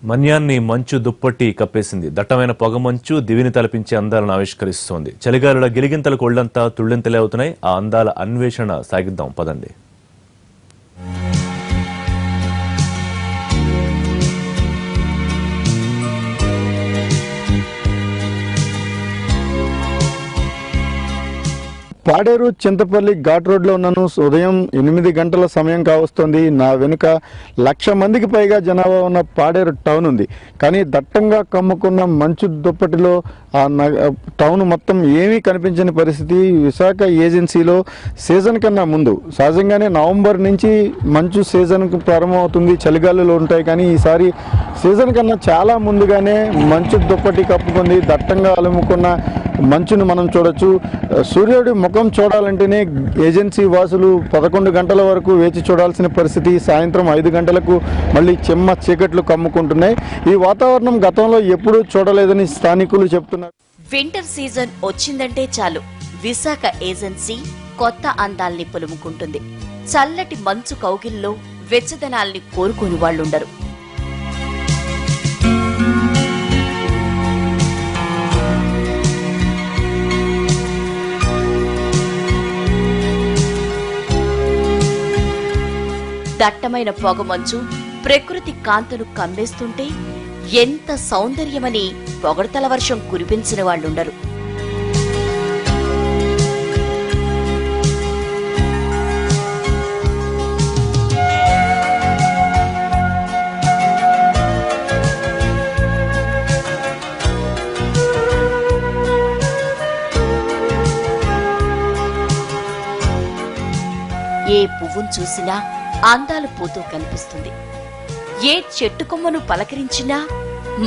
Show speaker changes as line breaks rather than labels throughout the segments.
మన్యాన్ని మంచు దుప్పటి కప్పేసింది. దట్టమైన పొగమంచు దివిని తలపించే అందాలను ఆవిష్కరిస్తోంది. చలిగాలుల గిలిగింతలకు ఒళ్లంతా తుళ్ళింతలే అవుతున్నాయి. ఆ అందాల అన్వేషణ సాగిద్దాం పదండి.
పాడేరు చింతపల్లి ఘాట్ రోడ్లో ఉన్నాను. ఉదయం 8 గంటల సమయం కావస్తుంది. నా వెనుక 1,00,000 మందికి పైగా జనాభా ఉన్న పాడేరు టౌన్ ఉంది. కానీ దట్టంగా కమ్ముకున్న మంచు దుప్పటిలో ఆ టౌన్ మొత్తం ఏమీ కనిపించని పరిస్థితి. విశాఖ ఏజెన్సీలో సీజన్ కన్నా ముందు సహజంగానే నవంబర్ నుంచి మంచు సీజన్కు ప్రారంభమవుతుంది, చలిగాలులు ఉంటాయి. కానీ ఈసారి సీజన్ కన్నా చాలా ముందుగానే మంచు దుప్పటి కప్పుకుంది. దట్టంగా అలుముకున్న మంచును మనం చూడొచ్చు. సూర్యుడి ముఖం చూడాలంటేనే ఏజెన్సీ వాసులు 11 గంటల వరకు వేచి చూడాల్సిన పరిస్థితి. సాయంత్రం 5 గంటలకు మళ్ళీ చెమ్మ చీకట్లు కమ్ముకుంటున్నాయి. ఈ వాతావరణం గతంలో ఎప్పుడూ చూడలేదని స్థానికులు చెప్తున్నారు.
వింటర్ సీజన్ వచ్చిందంటే చాలు విశాఖ ఏజెన్సీ కొత్త అందాల్ని పులుముకుంటుంది. చల్లటి మంచు కౌగిల్లో వెచ్చదనాల్ని కోరుకుని వాళ్లుండరు. దట్టమైన పొగమంచు ప్రకృతి కాంతులు కమ్మేస్తుంటే ఎంత సౌందర్యమని పొగడ్తల వర్షం కురిపించిన వాళ్లుండరు. ఏ పువ్వును చూసినా అందాలు పూతూ కనిపిస్తుంది. ఏ చెట్టు కొమ్మను పలకరించినా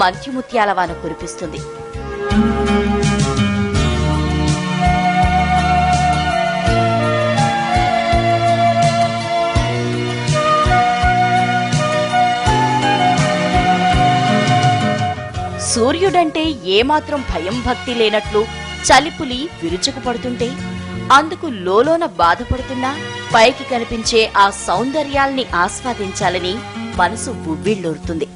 మంత్యముత్యాల వాన కురిపిస్తుంది. సూర్యుడంటే ఏమాత్రం భయం భక్తి లేనట్లు చలిపులి విరుచుకు పడుతుంటే అందుకు లోలోన బాధపడుతున్నా పైకి కనిపించే ఆ సౌందర్యాల్ని ఆస్వాదించాలని మనసు ఉవ్విళ్లూరుతుంది.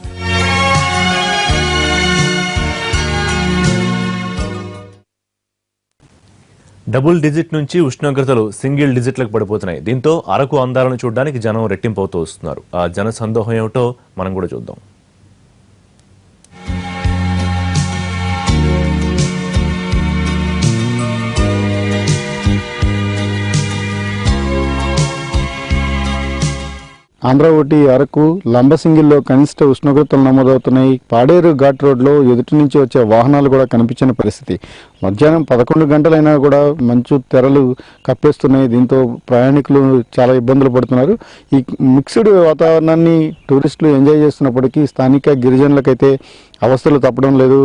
డబుల్ డిజిట్ నుంచి ఉష్ణోగ్రతలు సింగిల్ డిజిట్లకు పడిపోతున్నాయి. దీంతో అరకు అందాలను చూడడానికి జనం రెట్టింపవుతూ వస్తున్నారు. ఆ జన సందోహం ఏమిటో మనం కూడా చూద్దాం.
అమరావతి అరకు లంబసింగిల్లో కనిష్ట ఉష్ణోగ్రతలు నమోదవుతున్నాయి. పాడేరు ఘాట్ రోడ్లో ఎదుటి నుంచి వచ్చే వాహనాలు కూడా కనిపించిన పరిస్థితి. మధ్యాహ్నం 11 గంటలైనా కూడా మంచు తెరలు కప్పేస్తున్నాయి. దీంతో ప్రయాణికులు చాలా ఇబ్బందులు పడుతున్నారు. ఈ మిక్స్డ్ వాతావరణాన్ని టూరిస్టులు ఎంజాయ్ చేస్తున్నప్పటికీ స్థానిక గిరిజనులకైతే అవస్థలు తప్పడం లేదు.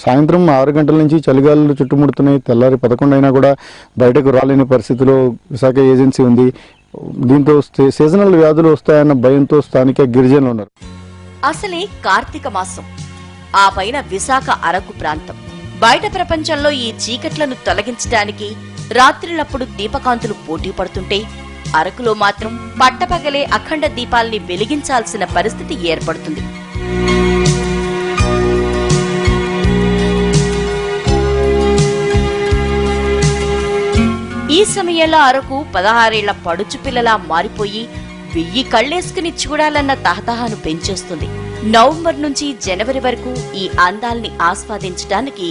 సాయంత్రం 6 గంటల నుంచి చలిగాలులు చుట్టుముడుతున్నాయి. తెల్లారి 11 అయినా కూడా బయటకు రాలేని పరిస్థితిలో విశాఖ ఏజెన్సీ ఉంది. దీంతో సీజనల్ వ్యాధులు వస్తాయన్న భయంతో స్థానిక గిరిజనులు ఉన్నారు.
అసలే కార్తీక మాసం, ఆ పైన విశాఖ అరకు ప్రాంతం. బయట ప్రపంచంలో ఈ చీకట్లను తొలగించడానికి రాత్రిలప్పుడు దీపకాంతులు పోటీ పడుతుంటే అరకులో మాత్రం పట్టపగలే అఖండ దీపాల్ని వెలిగించాల్సిన పరిస్థితి ఏర్పడుతుంది. ఈ సమయంలో అరకు 16 ఏళ్ల పడుచు పిల్లలా మారిపోయి 1000 కళ్లేసుకుని చూడాలన్న తహతహాను పెంచేస్తుంది. నవంబర్ నుంచి జనవరి వరకు ఈ అందాల్ని ఆస్వాదించడానికి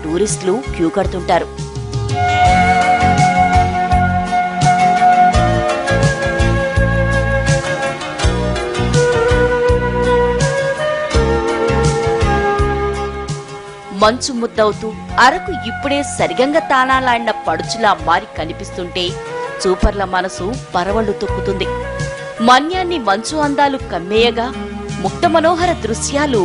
టూరిస్టులు క్యూ కడుతుంటారు. మంచు ముద్దవుతూ అరకు ఇప్పుడే సరిగంగా తానాలాడిన పడుచులా మారి కనిపిస్తుంటే చూపర్ల మనసు పరవళ్లు తొక్కుతుంది. మన్యాన్ని మంచు అందాలు కమ్మేయగా ముక్త మనోహర దృశ్యాలు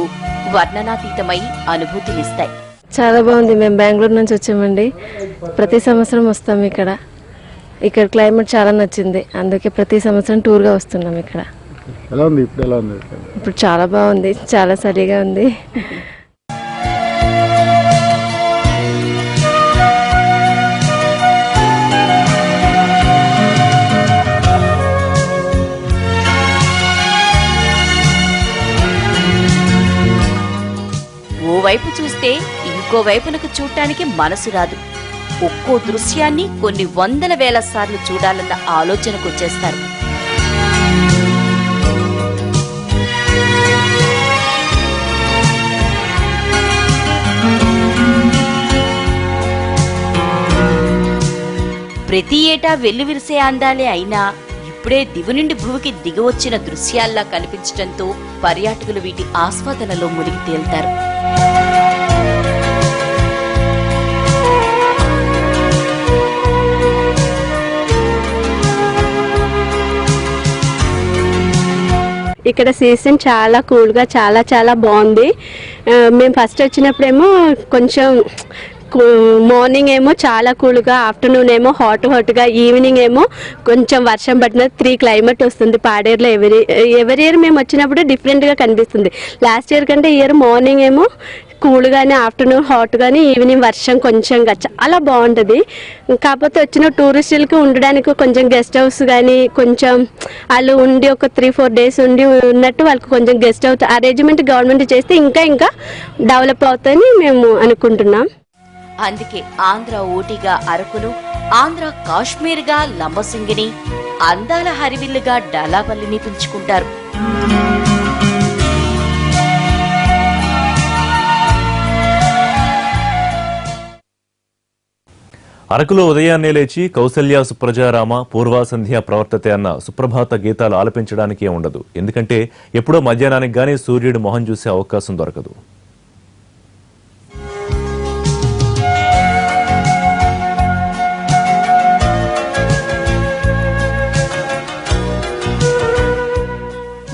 వర్ణనాతీతమై అనుభూతినిస్తాయి.
చాలా బాగుంది. మేము బెంగళూరు నుంచి వచ్చామండి. ప్రతి సంవత్సరం వస్తాం. ఇక్కడ క్లైమేట్ చాలా నచ్చింది. అందుకే ప్రతి సంవత్సరం టూర్గా వస్తున్నాం. ఇప్పుడు చాలా బాగుంది. చాలా చలిగా ఉంది.
వైపు చూస్తే ఇంకో వైపునకు చూడటానికి మనసు రాదు. ఒక్కో దృశ్యాన్ని కొన్ని వందల వేల సార్లు చూడాలన్న ఆలోచనకొచ్చేస్తారు. ప్రతి ఏటా వెల్లివిరిసే అందాలే అయినా ఇప్పుడే దిగు నుండి భూమికి దిగివచ్చిన దృశ్యాల్లా కనిపించడంతో పర్యాటకులు వీటి ఆస్వాదనలో మునిగి తేల్తారు.
ఇక్కడ సీజన్ చాలా కూల్గా చాలా చాలా బాగుంది. మేము ఫస్ట్ వచ్చినప్పుడేమో కొంచెం మార్నింగ్ ఏమో చాలా కూల్గా, ఆఫ్టర్నూన్ ఏమో హాట్గా, ఈవినింగ్ ఏమో కొంచెం వర్షం పడిన 3 క్లైమేట్ వస్తుంది పాడేరులో. ఎవరి ఇయర్ మేము వచ్చినప్పుడు డిఫరెంట్గా కనిపిస్తుంది. లాస్ట్ ఇయర్ కంటే ఇయర్ మార్నింగ్ ఏమో కూల్గానే, ఆఫ్టర్నూన్ హాట్గానే, ఈవినింగ్ వర్షం కొంచెంగా చాలా బాగుంటుంది. కాకపోతే వచ్చిన టూరిస్టులకి ఉండడానికి కొంచెం గెస్ట్ హౌస్ కానీ కొంచెం వాళ్ళు ఉండి ఒక 3-4 డేస్ ఉండి ఉన్నట్టు వాళ్ళకి కొంచెం గెస్ట్ హౌస్ అరేంజ్మెంట్ గవర్నమెంట్ చేస్తే ఇంకా డెవలప్ అవుతాయని మేము అనుకుంటున్నాం.
అందుకే ఆంధ్ర ఊటీగా అరకును, ఆంధ్ర కాశ్మీర్గా లంబసింగిని, అందాల హరివిల్లుగా డలాపల్లిని పిలుచుకుంటారు.
అరకులో ఉదయాన్నే లేచి కౌసల్య సుప్రజారామ పూర్వాసంధ్య ప్రవర్తతే అన్న సుప్రభాత గీతాలు ఆలపించడానికే ఉండదు. ఎందుకంటే ఎప్పుడో మధ్యాహ్నానికి గానీ సూర్యుడు మొహం చూసే అవకాశం దొరకదు.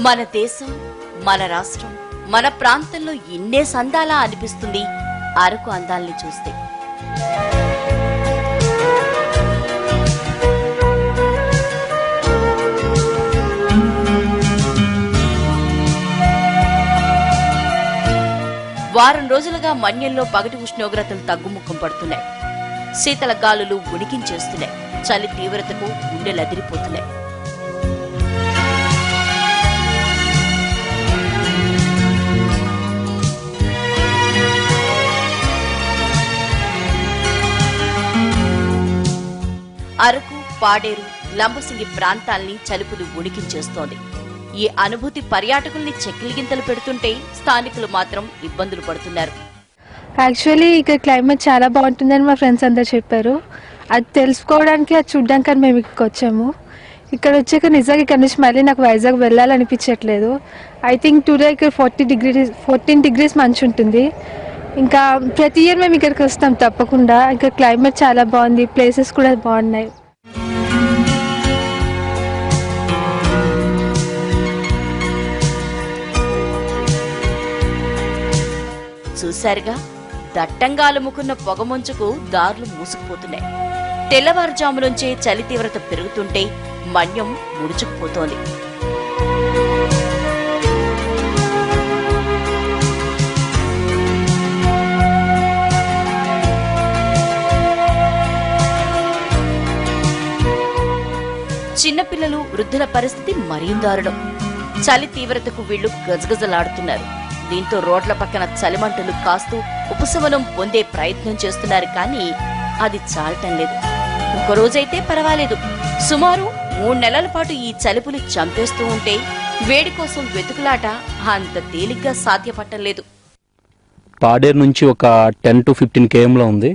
మన దేశం, మన రాష్ట్రం, మన ప్రాంతంలో ఇన్నే సందాలా అనిపిస్తుంది అరకు అందాల్ని చూస్తే. వారం రోజులుగా మన్యంలో పగటి ఉష్ణోగ్రతలు తగ్గుముఖం పడుతున్నాయి. శీతల గాలులు ఉనికించేస్తున్నాయి. చలి తీవ్రతకు గుండెలదిరిపోతున్నాయి. అరకు, పాడేరు, లంబసింగి ప్రాంతాల్ని చలుపులు ఉనికించేస్తోంది. ఈ అనుభూతి పర్యాటకుల్ని చెక్కిలిగింతలు పెడుతుంటే స్థానికులు మాత్రం ఇబ్బందులు పడుతున్నారు.
యాక్చువల్లీ ఇక్కడ క్లైమేట్ చాలా బాగుంటుందని మా ఫ్రెండ్స్ అందరు చెప్పారు. అది తెలుసుకోవడానికి, అది చూడడానికి మేము ఇక్కడికి వచ్చాము. ఇక్కడ వచ్చాక నిజంగా ఇక్కడ నుంచి మళ్ళీ నాకు వైజాగ్ వెళ్ళాలనిపించట్లేదు. ఐ థింక్ టుడే ఇక్కడ 14 డిగ్రీస్ మంచి ఉంటుంది. ఇంకా ప్రతి ఇయర్ మేము ఇక్కడికి వస్తాం తప్పకుండా. ఇక్కడ క్లైమేట్ చాలా బాగుంది, ప్లేసెస్ కూడా బాగున్నాయి.
చూశారుగా, దట్టంగా అలుముకున్న పొగమంచుకు దారులు మూసుకుపోతున్నాయి. తెల్లవారుజాము నుంచే చలి తీవ్రత పెరుగుతుంటే మన్యం ముడుచుకుపోతోంది. చిన్నపిల్లలు, వృద్ధుల పరిస్థితి మరీ దారుణం. చలి తీవ్రతకు వీళ్లు గజగజలాడుతున్నారు. దీంతో రోడ్ల పక్కన చలిమంటలు కాస్తూ ఉపశమనం పొందే ప్రయత్నం చేస్తున్నారు. కానీ అది చాలటం లేదు. ఒకరోజైతే పర్వాలేదు, సుమారు 3 నెలల పాటు ఈ చలిపులు చంపేస్తూ ఉంటే వేడి కోసం వెతుకులాట అంత తేలిగ్గా సాధ్యపడటం లేదు.
పాడేరు నుంచి ఒక 10 to 15 kmలో ఉంది.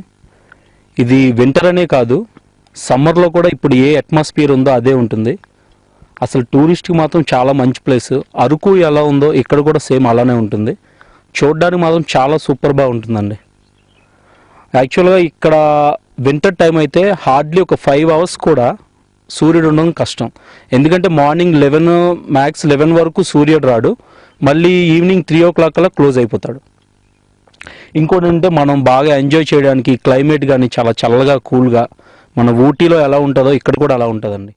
ఇది వింటర్ అనే కాదు, సమ్మర్లో కూడా ఇప్పుడు ఏ అట్మాస్ఫియర్ ఉందో అదే ఉంటుంది. అసలు టూరిస్ట్కి మాత్రం చాలా మంచి ప్లేస్. అరకు ఎలా ఉందో ఇక్కడ కూడా సేమ్ అలానే ఉంటుంది. చూడడానికి మాత్రం చాలా సూపర్గా ఉంటుందండి. యాక్చువల్గా ఇక్కడ వింటర్ టైం అయితే హార్డ్లీ ఒక 5 hours కూడా సూర్యుడు ఉండడం కష్టం. ఎందుకంటే మార్నింగ్ 11 మ్యాక్స్ 11 వరకు సూర్యుడు రాడు. మళ్ళీ ఈవినింగ్ 3 o'clock కల్లా క్లోజ్ అయిపోతాడు. ఇంకోటి అంటే మనం బాగా ఎంజాయ్ చేయడానికి క్లైమేట్ కానీ చాలా చల్లగా కూల్గా మన ఊటీలో ఎలా ఉంటుందో ఇక్కడ కూడా అలా ఉంటుందండి.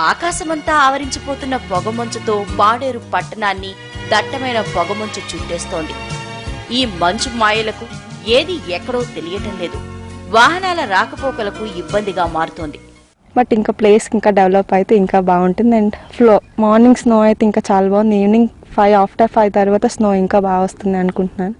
ఆకాశమంతా ఆవరించిపోతున్న పొగమంచుతో పాడేరు పట్టణాన్ని దట్టమైన పొగమంచు చుట్టేస్తోంది. ఈ మంచు మాయలకు ఏది ఎక్కడో తెలియటం లేదు. వాహనాల రాకపోకలకు ఇబ్బందిగా మారుతోంది.
బట్ ఇంకా ప్లేస్ ఇంకా డెవలప్ అయితే ఇంకా బాగుంటుంది. అండ్ మార్నింగ్ స్నో అయితే ఇంకా చాలా బాగుంది. ఈవినింగ్ 5 after 5 తర్వాత స్నో ఇంకా బాగా వస్తుంది అనుకుంటున్నాను.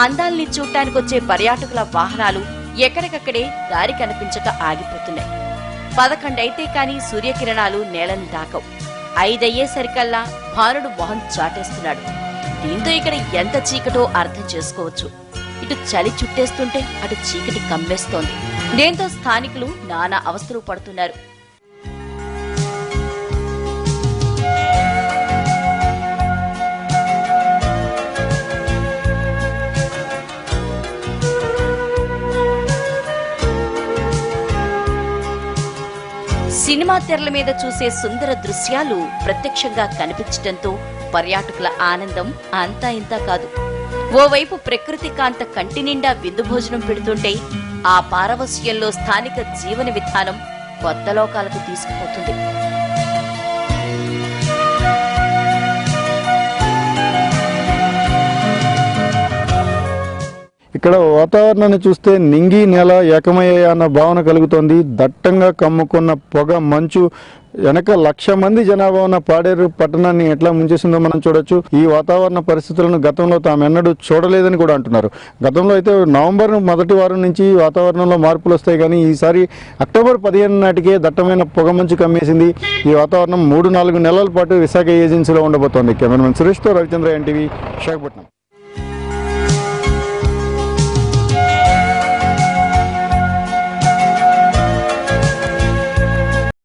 అందాల్ని చూడటానికొచ్చే పర్యాటకుల వాహనాలు ఎక్కడికక్కడే దారి కనిపించక ఆగిపోతున్నాయి. 11 అయితే కానీ సూర్యకిరణాలు నేలని తాకవు. 5 అయ్యేసరికల్లా భానుడు మొహం చాటేస్తున్నాడు. దీంతో ఇక్కడ ఎంత చీకటో అర్థం చేసుకోవచ్చు. ఇటు చలి చుట్టేస్తుంటే అటు చీకటి కమ్మేస్తోంది. దీంతో స్థానికులు నానా అవస్థలు పడుతున్నారు. సినిమా తెరల మీద చూసే సుందర దృశ్యాలు ప్రత్యక్షంగా కనిపించడంతో పర్యాటకుల ఆనందం అంతా ఇంతా కాదు. ఓవైపు ప్రకృతి కాంత కంటి నిండా విందు భోజనం పెడుతుంటే ఆ పారవస్యంలో స్థానిక జీవన విధానం కొత్త లోకాలకు తీసుకుపోతుంది.
ఇక్కడ వాతావరణాన్ని చూస్తే నింగి నేల ఏకమయ్యాయి అన్న భావన కలుగుతోంది. దట్టంగా కమ్ముకున్న పొగ మంచు వెనక 1,00,000 మంది జనాభా ఉన్న పాడేరు పట్టణాన్ని ఎట్లా ముంచేసిందో మనం చూడొచ్చు. ఈ వాతావరణ పరిస్థితులను గతంలో తామెన్నడూ చూడలేదని కూడా అంటున్నారు. గతంలో అయితే నవంబర్ మొదటి వారం నుంచి వాతావరణంలో మార్పులు వస్తాయి, కానీ ఈసారి అక్టోబర్ 15 నాటికే దట్టమైన పొగ మంచు కమ్మేసింది. ఈ వాతావరణం 3-4 నెలల పాటు విశాఖ ఏజెన్సీలో ఉండబోతోంది. కెమెరామెన్ సురేష్తో రవిచంద్ర, ఎన్టీవీ, విశాఖపట్నం.